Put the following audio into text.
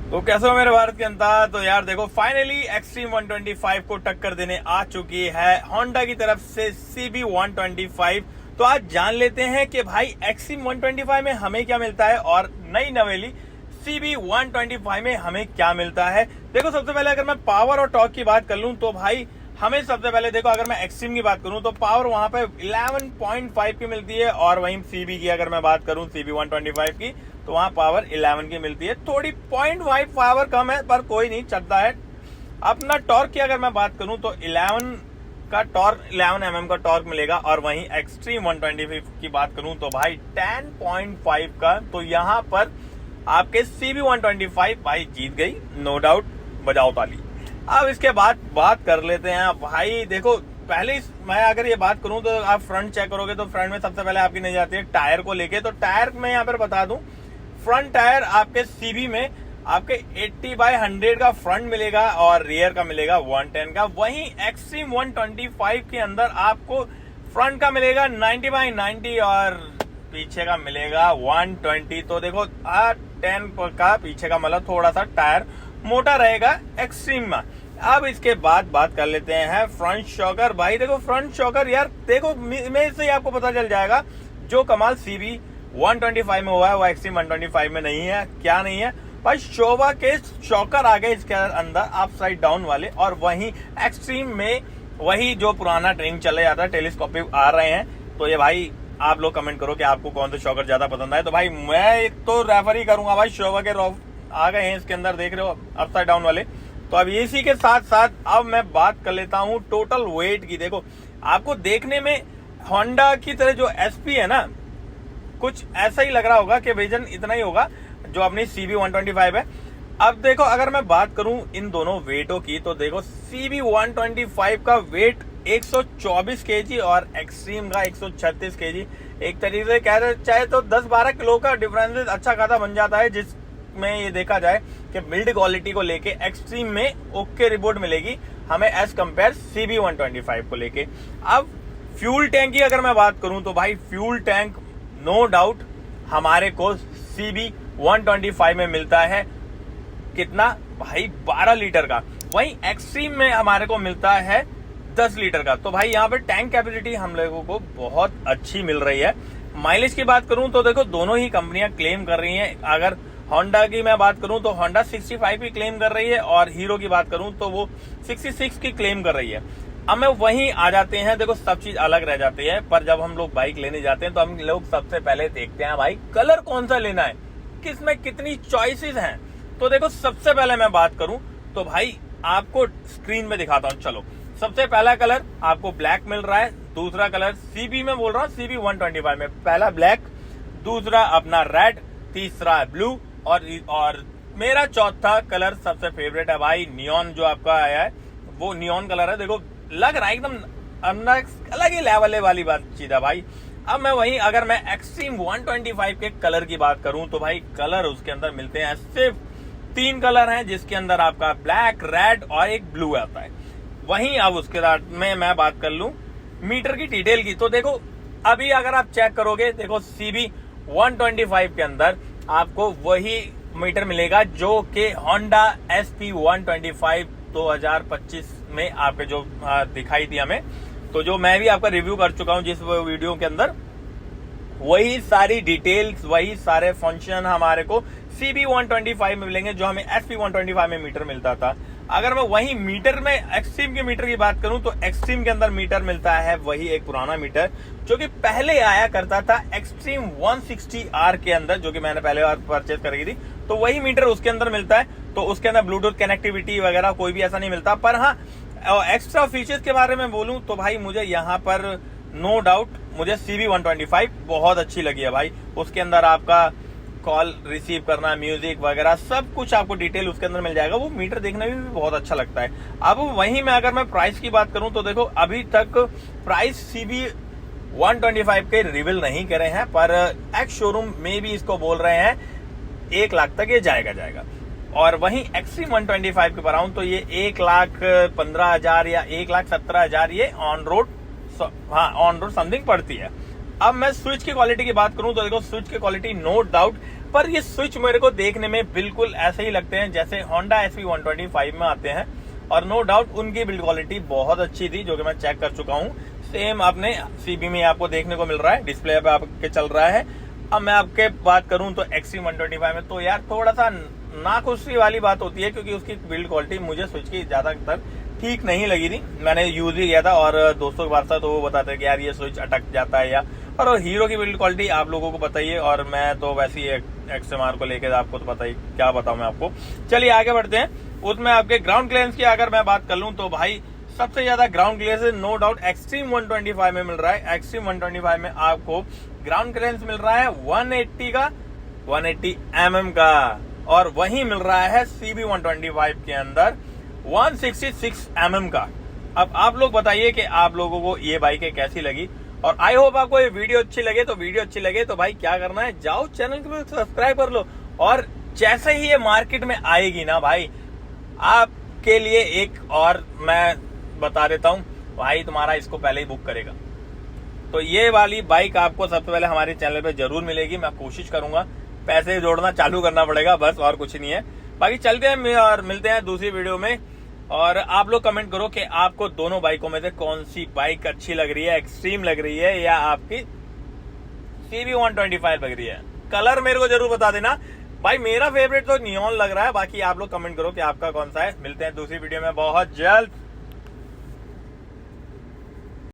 तो कैसे हो मेरे भारत की जनता। तो यार देखो फाइनली एक्सट्रीम 125 को टक्कर देने आ चुकी है होंडा की तरफ से CB 125। तो आज जान लेते हैं कि भाई एक्सट्रीम 125 में हमें क्या मिलता है और नई नवेली CB 125 में हमें क्या मिलता है। देखो सबसे पहले अगर मैं पावर और टॉर्क की बात कर लूं तो भाई हमें सबसे पहले देखो, अगर मैं एक्सट्रीम की बात करूं तो पावर वहां पे 11.5 की मिलती है और वहीं CB की अगर मैं बात करूं CB 125 की तो वहां पावर 11 की मिलती है। थोड़ी 0.5 पावर कम है पर कोई नहीं, चलता है। अपना टॉर्क की अगर मैं बात करूं तो 11 का टॉर्क 11 mm का टॉर्क मिलेगा और वहीं एक्सट्रीम 125 की बात करूं तो भाई 10.5 का। तो यहां पर आपके CB 125 भाई जीत गई, नो डाउट, बजाओ ताली। अब इसके बाद बात कर लेते हैं भाई। देखो पहले मैं अगर ये बात करूं तो आप फ्रंट चेक करोगे तो फ्रंट में सबसे पहले आपकी नजर आती है टायर को लेके। तो टायर में यहाँ पर बता दूं, फ्रंट टायर आपके CB में आपके 80/100 का फ्रंट मिलेगा और रियर का मिलेगा 110 का। वहीं एक्सट्रीम 125 के अंदर आपको फ्रंट का मिलेगा 90/90 और पीछे का मिलेगा 120। तो देखो 10 का पीछे का मतलब थोड़ा सा टायर मोटा रहेगा एक्सट्रीम में। अब इसके बाद बात कर लेते हैं फ्रंट शॉकर। भाई देखो फ्रंट शॉकर यार देखो इमेज से ही आपको पता चल जाएगा, जो कमाल CB 125 में हुआ है वो एक्सट्रीम 125 में नहीं है। क्या नहीं है भाई, शोभा के शॉकर आ गए इसके अंदर अपसाइड डाउन वाले, और वहीं एक्सट्रीम में वही जो पुराना ट्रेंड चले जाता है टेलीस्कोपिक आ रहे हैं। तो ये भाई आप लोग कमेंट करो कि आपको कौन से शॉकर ज्यादा पसंद आए। तो भाई मैं एक तो रेफर ही करूंगा भाई, शोभा के आ गए हैं इसके अंदर, देख रहे हो अपसाइड डाउन वाले। तो अब इसी के साथ साथ अब मैं बात कर लेता हूं टोटल वेट की। देखो आपको देखने में होंडा की तरह जो SP है ना, कुछ ऐसा ही लग रहा होगा कि वजन इतना ही होगा जो अपनी CB 125 है। अब देखो अगर मैं बात करूं इन दोनों वेटों की तो देखो CB 125 का वेट 124 kg और एक्सट्रीम का 136 kg। एक तरीके से कह चाहे तो 10-12 किलो का डिफरेंस अच्छा खासा बन जाता है, जिसमें ये देखा जाए कि बिल्ड क्वालिटी को लेके एक्सट्रीम में ओके रिपोर्ट मिलेगी हमें एज कंपेयर CB 125 को लेके। अब फ्यूल टैंक की अगर मैं बात करूं तो भाई फ्यूल टैंक नो डाउट हमारे को CB 125 में मिलता है कितना भाई 12 लीटर का, वहीं एक्सट्रीम में हमारे को मिलता है 10 लीटर का। तो भाई यहाँ पे टैंक कैपेसिटी हम लोगों को बहुत अच्छी मिल रही है। माइलेज की बात करूं तो देखो दोनों ही कंपनियां क्लेम कर रही हैं। अगर होंडा की मैं बात करूं तो होंडा 65 की क्लेम कर रही है और हीरो की बात करूं तो वो 66 की क्लेम कर रही है। अब मैं वहीं आ जाते हैं, देखो सब चीज अलग रह जाती है, पर जब हम लोग बाइक लेने जाते हैं तो हम लोग सबसे पहले देखते हैं भाई कलर कौन सा लेना है, किसमें कितनी चॉइसेस हैं। तो देखो सबसे पहले मैं बात करूं तो भाई आपको स्क्रीन में दिखाता हूं। चलो सबसे पहला कलर आपको ब्लैक मिल रहा है, दूसरा कलर CB में बोल रहा हूं CB 125 में पहला ब्लैक, दूसरा अपना रेड, तीसरा ब्लू और मेरा चौथा कलर सबसे फेवरेट है भाई नियॉन, जो आपका आया है वो नियॉन कलर है। देखो लग रहा है एकदम अलग ही लेवल वाली बातचीत है भाई। अब मैं वहीं अगर मैं एक्सट्रीम 125 के कलर की बात करूं तो भाई कलर उसके अंदर मिलते हैं, सिर्फ 3 कलर हैं जिसके अंदर आपका ब्लैक, रेड और एक ब्लू आता है। वहीं अब उसके बाद में मैं बात कर लूं मीटर की डिटेल की तो देखो अभी अगर आप चेक करोगे देखो CB 125 के अंदर आपको वही मीटर मिलेगा जो कि होंडा SP 125 2025 में आपके जो दिखाई थी हमें, तो जो मैं भी आपका रिव्यू कर चुका हूं जिस वीडियो के अंदर, वही सारी डिटेल्स वही सारे फंक्शन हमारे को CB 125 में मिलेंगे जो हमें SP 125 में मीटर मिलता था। अगर मैं वही मीटर में एक्सट्रीम के मीटर की बात करूं तो एक्सट्रीम के अंदर मीटर मिलता है वही एक पुराना मीटर जो कि पहले आया करता था एक्सट्रीम 160R के अंदर, जो कि मैंने पहले बार परचेज करी थी। तो वही मीटर उसके अंदर मिलता है। तो उसके अंदर ब्लूटूथ कनेक्टिविटी वगैरह कोई भी ऐसा नहीं मिलता। पर हाँ एक्स्ट्रा फीचर्स के बारे में बोलूं तो भाई मुझे यहाँ पर नो डाउट मुझे CB 125 बहुत अच्छी लगी है भाई। उसके अंदर आपका कॉल रिसीव करना, म्यूजिक वगैरह सब कुछ आपको डिटेल उसके अंदर मिल जाएगा। वो मीटर देखने में भी बहुत अच्छा लगता है। अब वहीं में अगर मैं प्राइस की बात करूं तो देखो अभी तक प्राइस CB 125 के रिवील नहीं करे हैं, पर एक्स शोरूम में भी इसको बोल रहे हैं 1 लाख तक ये जाएगा। और वहीं एक्सट्रीम 125 की बताऊं तो ये 1,15,000 या 1,17,000 ये ऑन रोड समथिंग पड़ती है। अब मैं स्विच की क्वालिटी की बात करूं तो देखो स्विच की क्वालिटी नो डाउट पर ये स्विच मेरे को देखने में बिल्कुल ऐसे ही लगते हैं जैसे Honda SV125 में आते हैं। और नो डाउट उनकी बिल्ड क्वालिटी बहुत अच्छी थी, जो कि मैं चेक कर चुका हूँ। सेम अपने CB में आपको देखने को मिल रहा है, डिस्प्ले पे आपके चल रहा है। अब मैं आपके बात करूं तो XC125 में तो यार थोड़ा सा नाखुशी वाली बात होती है, क्योंकि उसकी बिल्ड क्वालिटी मुझे स्विच की ज्यादातर ठीक नहीं लगी थी। मैंने यूज भी किया था और दोस्तों के बात था, तो वो बताते हैं कि यार ये स्विच अटक जाता है या, और हीरो की बिल्ड क्वालिटी आप लोगों को पता ही है, और मैं तो वैसे ही XMR को लेकर आपको तो पता ही, क्या बताऊं मैं आपको। चलिए आगे बढ़ते हैं। उसमें आपके ग्राउंड क्लियरेंस की अगर मैं बात कर लूं तो भाई सबसे ज्यादा ground clearance no doubt extreme 125 में मिल रहा है। एक्सट्रीम 125 में आपको ग्राउंड क्लियरेंस मिल रहा है 180 का, 180 mm का, और वही मिल रहा है CB 125 के अंदर 166 mm का। अब आप लोग बताइए कि आप लोगों को ये बाइकें कैसी लगी, और आई होप आपको ये वीडियो अच्छी लगे तो भाई क्या करना है, जाओ चैनल को सब्सक्राइब कर लो, और जैसे ही ये मार्केट में आएगी ना भाई, आपके लिए एक और मैं बता देता हूं भाई, तुम्हारा इसको पहले ही बुक करेगा। तो ये वाली बाइक आपको सबसे पहले हमारे चैनल पे जरूर मिलेगी। मैं कोशिश करूंगा, पैसे जोड़ना चालू करना पड़ेगा बस, और कुछ नहीं है। बाकी चलते हैं और मिलते हैं दूसरी वीडियो में। और आप लोग कमेंट करो कि आपको दोनों बाइकों में से कौन सी बाइक अच्छी लग रही है, एक्सट्रीम लग रही है या आपकी CB 125 लग रही है। कलर मेरे को जरूर बता देना भाई, मेरा फेवरेट तो नियॉन लग रहा है। बाकी आप लोग कमेंट करो कि आपका कौन सा है। मिलते हैं दूसरी वीडियो में बहुत जल्द।